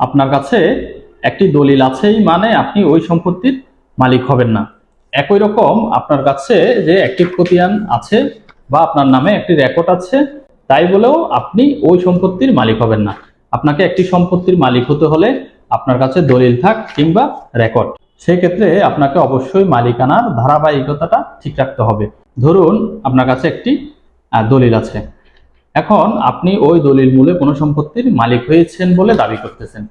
আপনার কাছে একটি দলিল আছেই মানে আপনি ওই সম্পত্তির মালিক হবেন না। একই রকম আপনার কাছে যে একটি খতিয়ান আছে বা আপনার নামে একটি রেকর্ড আছে তাই বলেও আপনি ওই সম্পত্তির মালিক হবেন না। আপনাকে একটি সম্পত্তির মালিক হতে হলে আপনার কাছে দলিল থাক কিংবা রেকর্ড, সেই ক্ষেত্রে আপনাকে অবশ্যই মালিকানার ধারাবাহিকতাটা ঠিক রাখতে হবে। ধরুন আপনার কাছে একটি দলিল আছে, এখন আপনি ওই দলিল মূলে কোনো সম্পত্তির মালিক হয়েছেন বলে দাবি করতেছেন।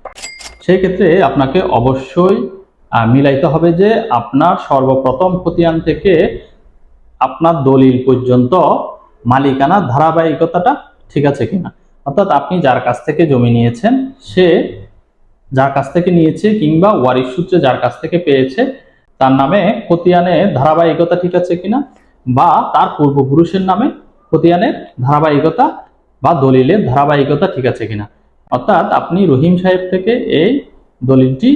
সেই ক্ষেত্রে আপনাকে অবশ্যই মিলাইতে হবে যে আপনার সর্বপ্রথম খতিয়ান থেকে আপনার দলিল পর্যন্ত মালিকানার ধারাবাহিকতাটা ঠিক আছে কিনা। অর্থাৎ আপনি যার কাছ থেকে জমি নিয়েছেন, সে যার কাছ থেকে নিয়েছে কিংবা ওয়ারিশ সূত্রে যার কাছ থেকে পেয়েছে তার নামে খতিয়ানের ধারাবাহিকতা ঠিক আছে কিনা, বা তার পূর্বপুরুষের নামে খতিয়ানের ধারাবাহিকতা বা দলিলের ধারাবাহিকতা ঠিক আছে কিনা। অর্থাৎ আপনি রহিম সাহেব থেকে এই দলিলটি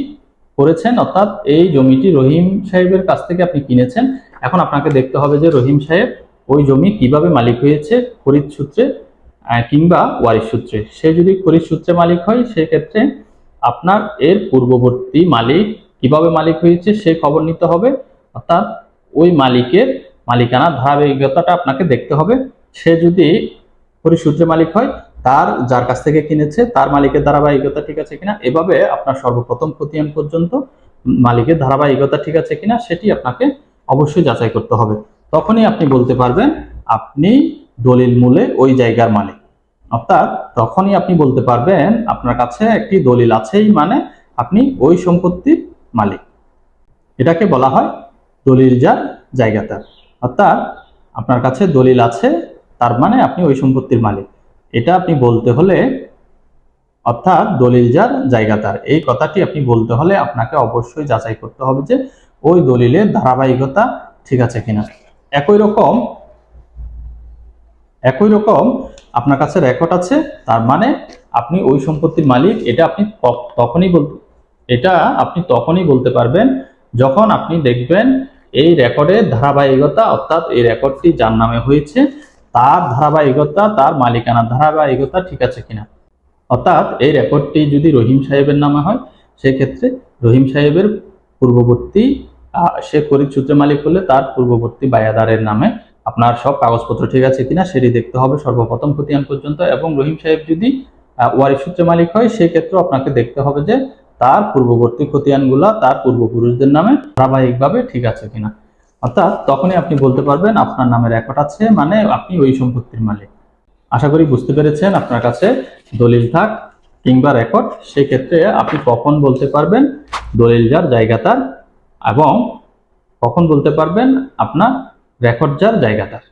করেছেন, অর্থাৎ এই জমিটি রহিম সাহেবের কাছ থেকে আপনি কিনেছেন। এখন আপনাকে দেখতে হবে যে রহিম সাহেব ওই জমি কিভাবে মালিক হয়েছে, খরিদ সূত্রে কিংবা ওয়ারিশ সূত্রে। সে যদি খরিদ সূত্রে মালিক হয় সেক্ষেত্রে আপনার এর পূর্ববর্তী মালিক কিভাবে মালিক হয়েছে সে খবর নিতে হবে। অর্থাৎ ওই মালিকের মালিকানার ধারাবাহিকতাটা আপনাকে দেখতে হবে। সে যদি খরিদ সূত্রে মালিক হয়, তার যার কাছ থেকে কিনেছে তার মালিকের ধারাবাহিকতা ঠিক আছে কিনা, এভাবে আপনার সর্বপ্রথম খতিয়ান পর্যন্ত মালিকের ধারাবাহিকতা ঠিক আছে কিনা সেটি আপনাকে অবশ্যই যাচাই করতে হবে। তখনই আপনি বলতে পারবেন আপনি দলিল মূলে ওই জায়গার মালিক। অর্থাৎ তখনই আপনি বলতে পারবেন আপনার কাছে একটি দলিল আছেই মানে আপনি ওই সম্পত্তির মালিক। এটাকে বলা হয় দলিল যার জায়গা তার। অর্থাৎ আপনার কাছে দলিল আছে তার মানে আপনি ওই সম্পত্তির মালিক। এটা আপনি বলতে হলে, অর্থাৎ দলিল যার জায়গা তার, এই কথাটি আপনি বলতে হলে আপনাকে অবশ্যই যাচাই করতে হবে যে ওই দলিলের ধারাবাহিকতা ঠিক আছে কিনা। একই রকম আপনার কাছে রেকর্ড আছে তার মানে আপনি ওই সম্পত্তির মালিক। এটা আপনি তখনই বলতে পারবেন যখন আপনি দেখবেন এই রেকর্ডের ধারাবাহিকতা, অর্থাৎ এই রেকর্ডটি যার নামে হয়েছে তার ধারাবাহিকতা, তার মালিকানার ধারাবাহিকতা ঠিক আছে কিনা। অর্থাৎ এই রেকর্ডটি যদি রহিম সাহেবের নামে হয় সেক্ষেত্রে রহিম সাহেবের পূর্ববর্তী, সে খরিদ সূত্রে মালিক হলে তার পূর্ববর্তী বায়াদারের নামে আপনার সব কাগজপত্র ঠিক আছে কিনা সেটি দেখতে হবে সর্বপ্রথম খতিয়ান পর্যন্ত। এবং রহিম সাহেব যদি ওয়ারিশ সূত্রে মালিক হয় সেক্ষেত্রে আপনাকে দেখতে হবে যে তার পূর্ববর্তী খতিয়ানগুলা তার পূর্বপুরুষদের নামে ধারাবাহিকভাবে ঠিক আছে কিনা। অর্থাৎ তখনই আপনি বলতে পারবেন আপনার নামে রেকর্ড আছে মানে আপনি ওই সম্পত্তির মালিক। আশা করি বুঝতে পেরেছেন। আপনার কাছে দলিল থাক কিংবা রেকর্ড, সেই ক্ষেত্রে আপনি কখন বলতে পারবেন দলিল যার জায়গা তার এবং কখন বলতে পারবেন আপনার রেকর্ড যার জায়গা তার।